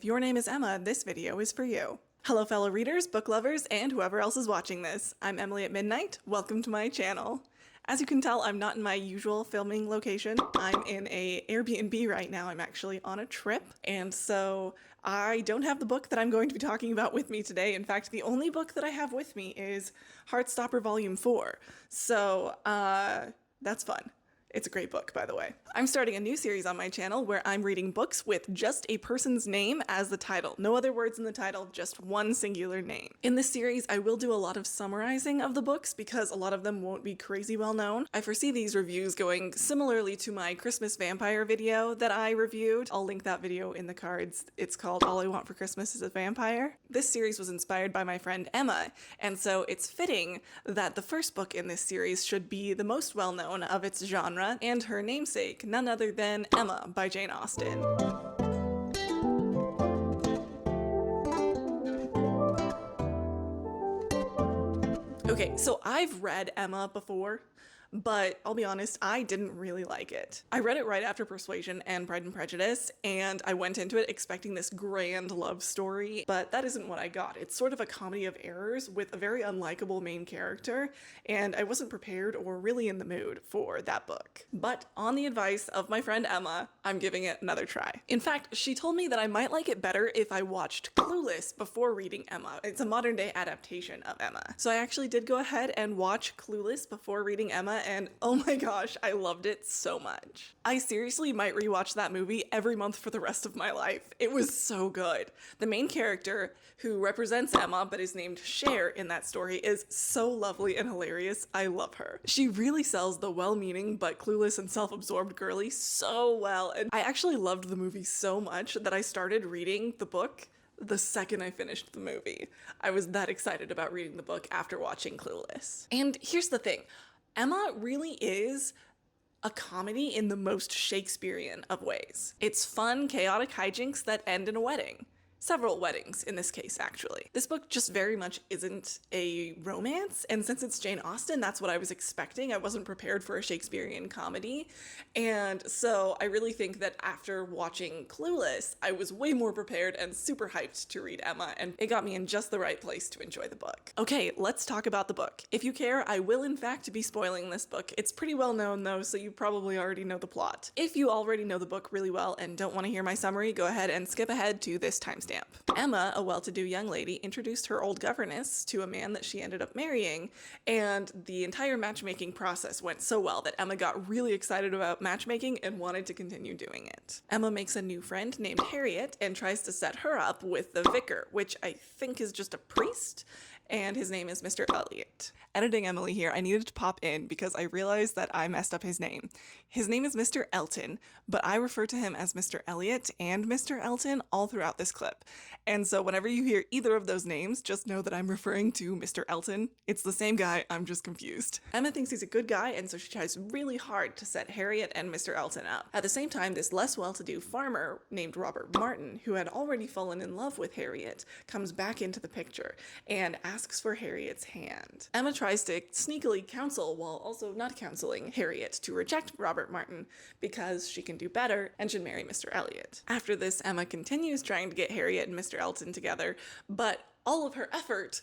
your name is Emma, this video is for you. Hello fellow readers, book lovers, and whoever else is watching this. I'm Emily at Midnight. Welcome to my channel. As you can tell, I'm not in my usual filming location. I'm in a Airbnb right now. I'm actually on a trip, and so I don't have the book that I'm going to be talking about with me today. In fact, the only book that I have with me is Heartstopper Volume 4. So, that's fun. It's a great book, by the way. I'm starting a new series on my channel where I'm reading books with just a person's name as the title. No other words in the title, just one singular name. In this series, I will do a lot of summarizing of the books because a lot of them won't be crazy well known. I foresee these reviews going similarly to my Christmas vampire video that I reviewed. I'll link that video in the cards. It's called All I Want for Christmas is a Vampire. This series was inspired by my friend Emma, and so it's fitting that the first book in this series should be the most well-known of its genre, and her namesake, none other than Emma by Jane Austen. Okay, so I've read Emma before, but I'll be honest, I didn't really like it. I read it right after Persuasion and Pride and Prejudice, and I went into it expecting this grand love story, but that isn't what I got. It's sort of a comedy of errors with a very unlikable main character, and I wasn't prepared or really in the mood for that book. But on the advice of my friend Emma, I'm giving it another try. In fact, she told me that I might like it better if I watched Clueless before reading Emma. It's a modern day adaptation of Emma. So I actually did go ahead and watch Clueless before reading Emma, and oh my gosh, I loved it so much. I seriously might rewatch that movie every month for the rest of my life. It was so good. The main character, who represents Emma but is named Cher in that story, is so lovely and hilarious. I love her. She really sells the well-meaning but clueless and self-absorbed girly so well, and I actually loved the movie so much that I started reading the book the second I finished the movie. I was that excited about reading the book after watching Clueless. And here's the thing. Emma really is a comedy in the most Shakespearean of ways. It's fun, chaotic hijinks that end in a wedding. Several weddings in this case, actually. This book just very much isn't a romance, and since it's Jane Austen, that's what I was expecting. I wasn't prepared for a Shakespearean comedy, and so I really think that after watching Clueless, I was way more prepared and super hyped to read Emma, and it got me in just the right place to enjoy the book. Okay, let's talk about the book. If you care, I will in fact be spoiling this book. It's pretty well known though, so you probably already know the plot. If you already know the book really well and don't want to hear my summary, go ahead and skip ahead to this timestamp. Emma, a well-to-do young lady, introduced her old governess to a man that she ended up marrying, and the entire matchmaking process went so well that Emma got really excited about matchmaking and wanted to continue doing it. Emma makes a new friend named Harriet and tries to set her up with the vicar, which I think is just a priest, and his name is Mr. Elliot. Editing Emily here, I needed to pop in because I realized that I messed up his name. His name is Mr. Elton, but I refer to him as Mr. Elliot and Mr. Elton all throughout this clip. And so whenever you hear either of those names, just know that I'm referring to Mr. Elton. It's the same guy, I'm just confused. Emma thinks he's a good guy, and so she tries really hard to set Harriet and Mr. Elton up. At the same time, this less well-to-do farmer named Robert Martin, who had already fallen in love with Harriet, comes back into the picture and asks for Harriet's hand. Emma tries to sneakily counsel while also not counseling Harriet to reject Robert Martin because she can do better and should marry Mr. Elliot. After this, Emma continues trying to get Harriet and Mr. Elton together, but all of her effort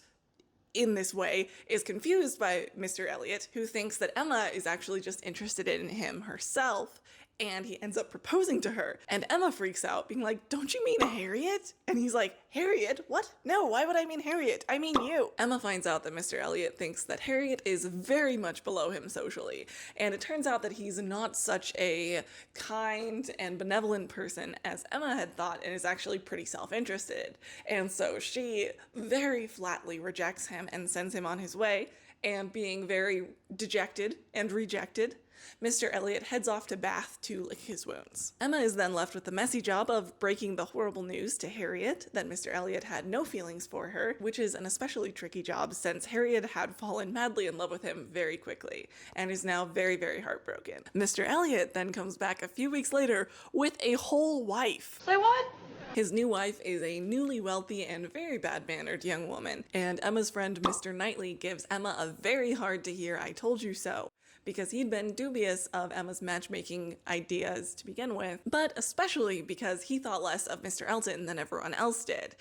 in this way is confused by Mr. Elliot, who thinks that Emma is actually just interested in him herself, and he ends up proposing to her. And Emma freaks out, being like, "Don't you mean Harriet?" And he's like, "Harriet? What? No, why would I mean Harriet? I mean you." Emma finds out that Mr. Elliot thinks that Harriet is very much below him socially, and it turns out that he's not such a kind and benevolent person as Emma had thought, and is actually pretty self-interested. And so she very flatly rejects him and sends him on his way, and being very dejected and rejected, Mr. Elliot heads off to Bath to lick his wounds. Emma is then left with the messy job of breaking the horrible news to Harriet that Mr. Elliot had no feelings for her, which is an especially tricky job since Harriet had fallen madly in love with him very quickly, and is now very, very heartbroken. Mr. Elliot then comes back a few weeks later with a whole wife. Say what? His new wife is a newly wealthy and very bad-mannered young woman, and Emma's friend Mr. Knightley gives Emma a very hard-to-hear "I told you so," because he'd been dubious of Emma's matchmaking ideas to begin with, but especially because he thought less of Mr. Elton than everyone else did.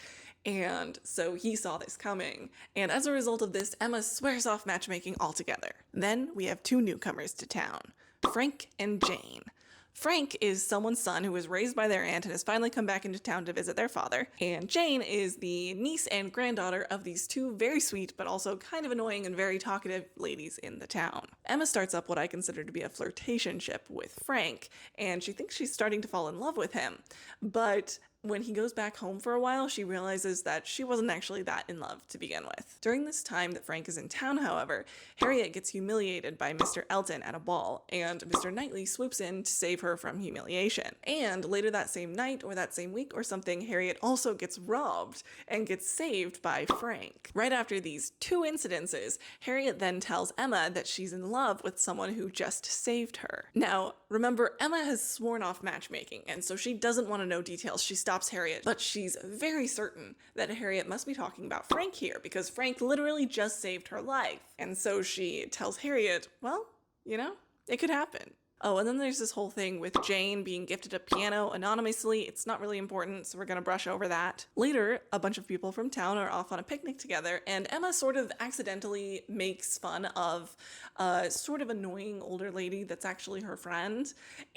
And so he saw this coming, and as a result of this, Emma swears off matchmaking altogether. Then we have two newcomers to town, Frank and Jane. Frank is someone's son who was raised by their aunt and has finally come back into town to visit their father. And Jane is the niece and granddaughter of these two very sweet but also kind of annoying and very talkative ladies in the town. Emma starts up what I consider to be a flirtationship with Frank, and she thinks she's starting to fall in love with him. But when he goes back home for a while, she realizes that she wasn't actually that in love to begin with. During this time that Frank is in town, however, Harriet gets humiliated by Mr. Elton at a ball, and Mr. Knightley swoops in to save her from humiliation. And later that same night, or that same week or something, Harriet also gets robbed and gets saved by Frank. Right after these two incidences, Harriet then tells Emma that she's in love with someone who just saved her. Now, remember, Emma has sworn off matchmaking, and so she doesn't want to know details. She stops Harriet, but she's very certain that Harriet must be talking about Frank here, because Frank literally just saved her life. And so she tells Harriet, well, you know, it could happen. Oh, and then there's this whole thing with Jane being gifted a piano anonymously. It's not really important, so we're gonna brush over that. Later, a bunch of people from town are off on a picnic together, and Emma sort of accidentally makes fun of a sort of annoying older lady that's actually her friend,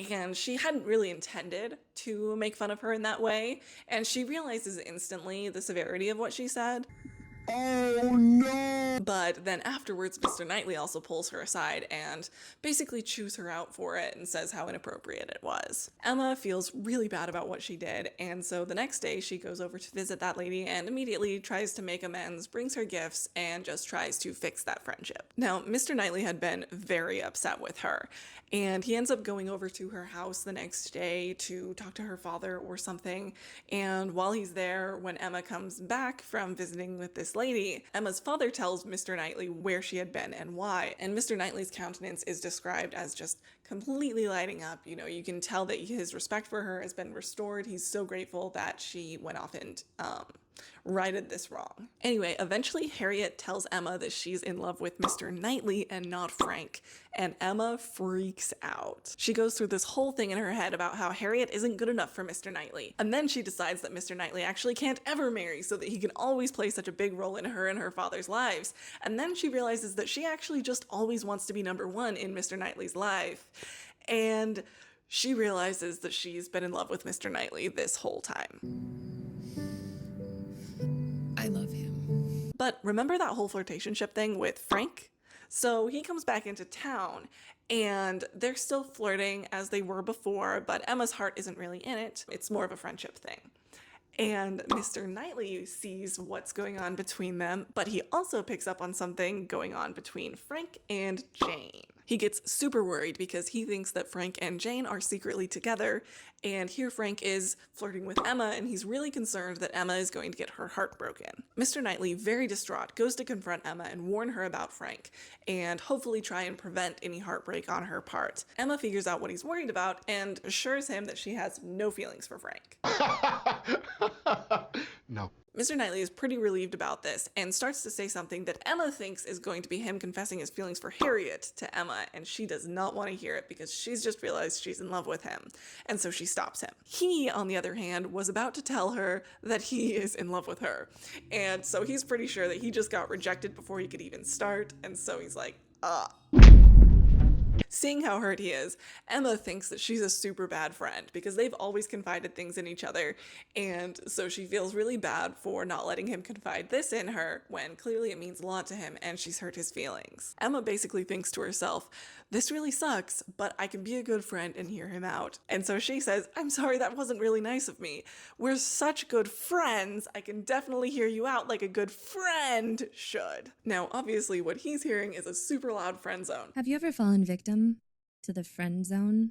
and she hadn't really intended to make fun of her in that way, and she realizes instantly the severity of what she said. Oh no! But then afterwards, Mr. Knightley also pulls her aside and basically chews her out for it and says how inappropriate it was. Emma feels really bad about what she did, and so the next day she goes over to visit that lady and immediately tries to make amends, brings her gifts, and just tries to fix that friendship. Now, Mr. Knightley had been very upset with her, and he ends up going over to her house the next day to talk to her father or something, and while he's there, when Emma comes back from visiting with this lady, Emma's father tells Mr. Knightley where she had been and why, and Mr. Knightley's countenance is described as just completely lighting up. You know, you can tell that his respect for her has been restored. He's so grateful that she went off and righted this wrong. Anyway, eventually Harriet tells Emma that she's in love with Mr. Knightley and not Frank, and Emma freaks out. She goes through this whole thing in her head about how Harriet isn't good enough for Mr. Knightley, and then she decides that Mr. Knightley actually can't ever marry so that he can always play such a big role in her and her father's lives, and then she realizes that she actually just always wants to be number one in Mr. Knightley's life, and she realizes that she's been in love with Mr. Knightley this whole time. I love him. But remember that whole flirtationship thing with Frank? So he comes back into town and they're still flirting as they were before, but Emma's heart isn't really in it. It's more of a friendship thing. And Mr. Knightley sees what's going on between them, but he also picks up on something going on between Frank and Jane. He gets super worried because he thinks that Frank and Jane are secretly together, and here Frank is flirting with Emma, and he's really concerned that Emma is going to get her heart broken. Mr. Knightley, very distraught, goes to confront Emma and warn her about Frank, and hopefully try and prevent any heartbreak on her part. Emma figures out what he's worried about and assures him that she has no feelings for Frank. No. Mr. Knightley is pretty relieved about this and starts to say something that Emma thinks is going to be him confessing his feelings for Harriet to Emma, and she does not want to hear it because she's just realized she's in love with him, and so she stops him. He, on the other hand, was about to tell her that he is in love with her, and so he's pretty sure that he just got rejected before he could even start, and so he's like, Seeing how hurt he is, Emma thinks that she's a super bad friend because they've always confided things in each other, and so she feels really bad for not letting him confide this in her when clearly it means a lot to him and she's hurt his feelings. Emma basically thinks to herself, this really sucks, but I can be a good friend and hear him out. And so she says, I'm sorry, that wasn't really nice of me. We're such good friends, I can definitely hear you out like a good friend should. Now, obviously what he's hearing is a super loud friend zone. Have you ever fallen victim to the friend zone?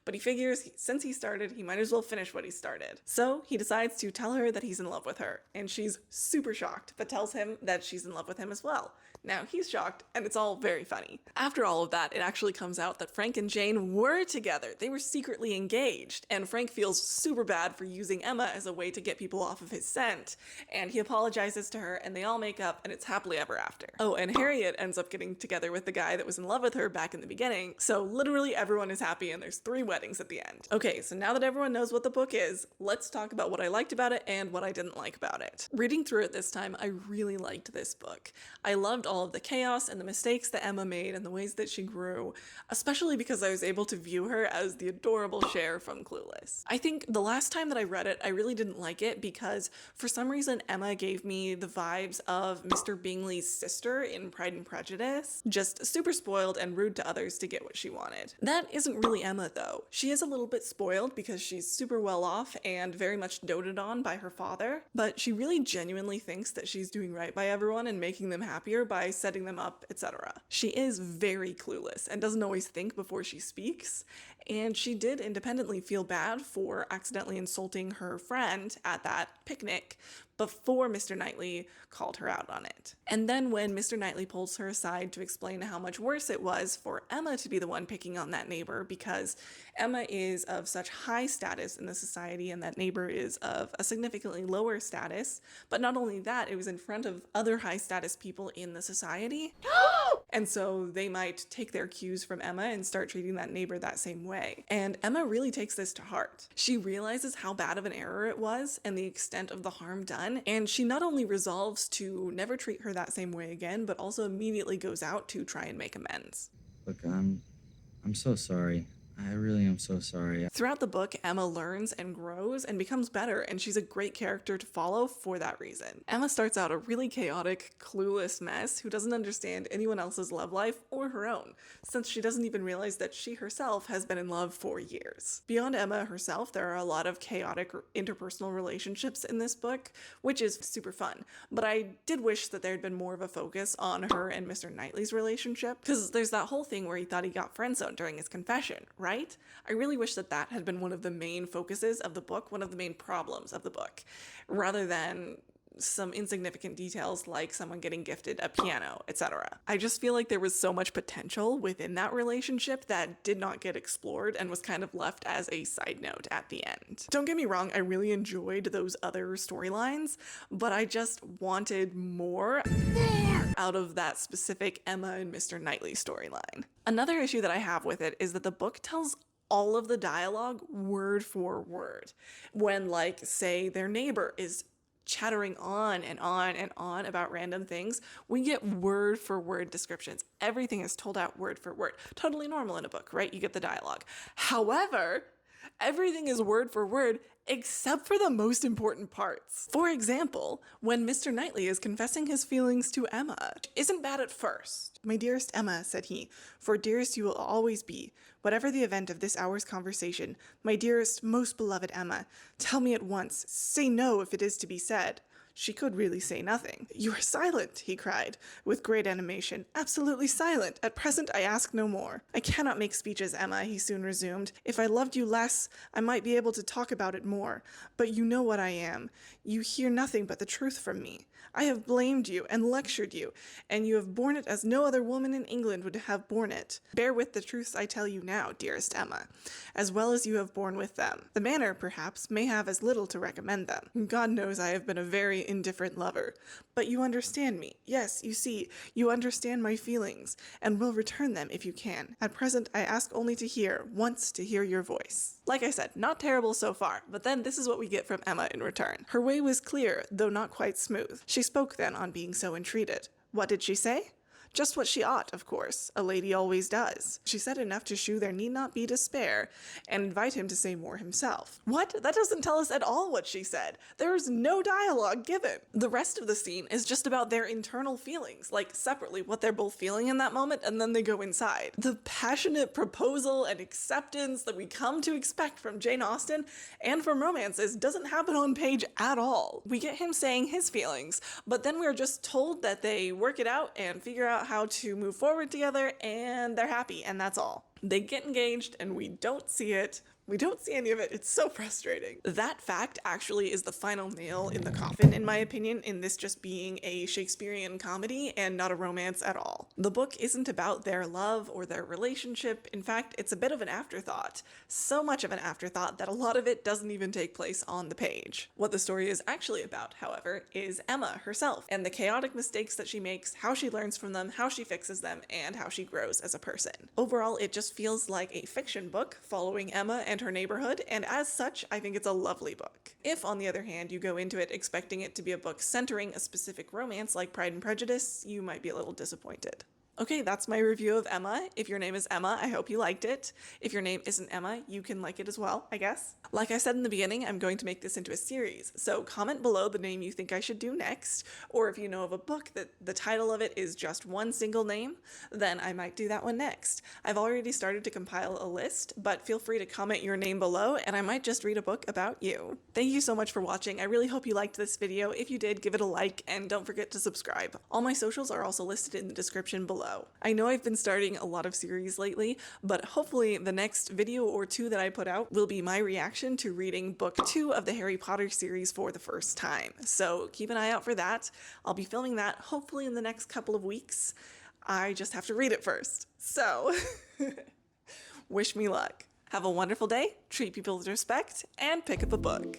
But he figures since he started, he might as well finish what he started. So he decides to tell her that he's in love with her, and she's super shocked, but tells him that she's in love with him as well. Now he's shocked, and it's all very funny. After all of that, it actually comes out that Frank and Jane were together. They were secretly engaged, and Frank feels super bad for using Emma as a way to get people off of his scent, and he apologizes to her, and they all make up, and it's happily ever after. Oh, and Harriet ends up getting together with the guy that was in love with her back in the beginning, so literally everyone is happy, and there's 3 weddings at the end. Okay, so now that everyone knows what the book is, let's talk about what I liked about it and what I didn't like about it. Reading through it this time, I really liked this book. I loved all of the chaos and the mistakes that Emma made and the ways that she grew, especially because I was able to view her as the adorable Cher from Clueless. I think the last time that I read it, I really didn't like it because for some reason Emma gave me the vibes of Mr. Bingley's sister in Pride and Prejudice, just super spoiled and rude to others to get what she wanted. That isn't really Emma though. She is a little bit spoiled because she's super well off and very much doted on by her father, but she really genuinely thinks that she's doing right by everyone and making them happier by setting them up, etc. She is very clueless and doesn't always think before she speaks, and she did independently feel bad for accidentally insulting her friend at that picnic before Mr. Knightley called her out on it. And then when Mr. Knightley pulls her aside to explain how much worse it was for Emma to be the one picking on that neighbor because Emma is of such high status in the society and that neighbor is of a significantly lower status, but not only that, it was in front of other high status people in the society. And so they might take their cues from Emma and start treating that neighbor that same way. And Emma really takes this to heart. She realizes how bad of an error it was and the extent of the harm done, and she not only resolves to never treat her that same way again, but also immediately goes out to try and make amends. Look, I'm so sorry. I really am so sorry. Throughout the book, Emma learns and grows and becomes better, and she's a great character to follow for that reason. Emma starts out a really chaotic, clueless mess who doesn't understand anyone else's love life or her own, since she doesn't even realize that she herself has been in love for years. Beyond Emma herself, there are a lot of chaotic interpersonal relationships in this book, which is super fun, but I did wish that there had been more of a focus on her and Mr. Knightley's relationship, because there's that whole thing where he thought he got friend-zoned during his confession, right? I really wish that that had been one of the main focuses of the book, one of the main problems of the book, rather than some insignificant details like someone getting gifted a piano, etc. I just feel like there was so much potential within that relationship that did not get explored and was kind of left as a side note at the end. Don't get me wrong, I really enjoyed those other storylines, but I just wanted more out of that specific Emma and Mr. Knightley storyline. Another issue that I have with it is that the book tells all of the dialogue word for word. When, like, say their neighbor is chattering on and on and on about random things, we get word for word descriptions. Everything is told out word for word. Totally normal in a book, right? You get the dialogue. However, everything is word for word except for the most important parts. For example, when Mr. Knightley is confessing his feelings to Emma, isn't bad at first. "My dearest Emma," said he, "for dearest you will always be, whatever the event of this hour's conversation. My dearest, most beloved Emma, tell me at once, say no if it is to be said." She could really say nothing. "You are silent," he cried, with great animation. "Absolutely silent. At present I ask no more." "I cannot make speeches, Emma," he soon resumed. "If I loved you less, I might be able to talk about it more. But you know what I am. You hear nothing but the truth from me. I have blamed you and lectured you, and you have borne it as no other woman in England would have borne it. Bear with the truths I tell you now, dearest Emma, as well as you have borne with them. The manner, perhaps, may have as little to recommend them. God knows I have been a very indifferent lover. But you understand me. Yes, you see, you understand my feelings, and will return them if you can. At present, I ask only to hear, once to hear your voice." Like I said, not terrible so far, but then this is what we get from Emma in return. Her way was clear, though not quite smooth. She spoke then on being so entreated. What did she say? Just what she ought, of course. A lady always does. She said enough to shew there need not be despair, and invite him to say more himself. What? That doesn't tell us at all what she said. There is no dialogue given. The rest of the scene is just about their internal feelings, like separately, what they're both feeling in that moment, and then they go inside. The passionate proposal and acceptance that we come to expect from Jane Austen and from romances doesn't happen on page at all. We get him saying his feelings, but then we're just told that they work it out and figure out how to move forward together, and they're happy, and that's all. They get engaged, and we don't see it We don't see any of it. It's so frustrating. That fact actually is the final nail in the coffin, in my opinion, in this just being a Shakespearean comedy and not a romance at all. The book isn't about their love or their relationship. In fact, it's a bit of an afterthought. So much of an afterthought that a lot of it doesn't even take place on the page. What the story is actually about, however, is Emma herself and the chaotic mistakes that she makes, how she learns from them, how she fixes them, and how she grows as a person. Overall, it just feels like a fiction book following Emma and her neighborhood, and as such, I think it's a lovely book. If, on the other hand, you go into it expecting it to be a book centering a specific romance like Pride and Prejudice, you might be a little disappointed. Okay, that's my review of Emma. If your name is Emma, I hope you liked it. If your name isn't Emma, you can like it as well, I guess. Like I said in the beginning, I'm going to make this into a series, so comment below the name you think I should do next, or if you know of a book that the title of it is just one single name, then I might do that one next. I've already started to compile a list, but feel free to comment your name below, and I might just read a book about you. Thank you so much for watching. I really hope you liked this video. If you did, give it a like, and don't forget to subscribe. All my socials are also listed in the description below. I know I've been starting a lot of series lately, but hopefully the next video or two that I put out will be my reaction to reading book 2 of the Harry Potter series for the first time. So keep an eye out for that. I'll be filming that hopefully in the next couple of weeks. I just have to read it first. So wish me luck. Have a wonderful day, treat people with respect, and pick up a book.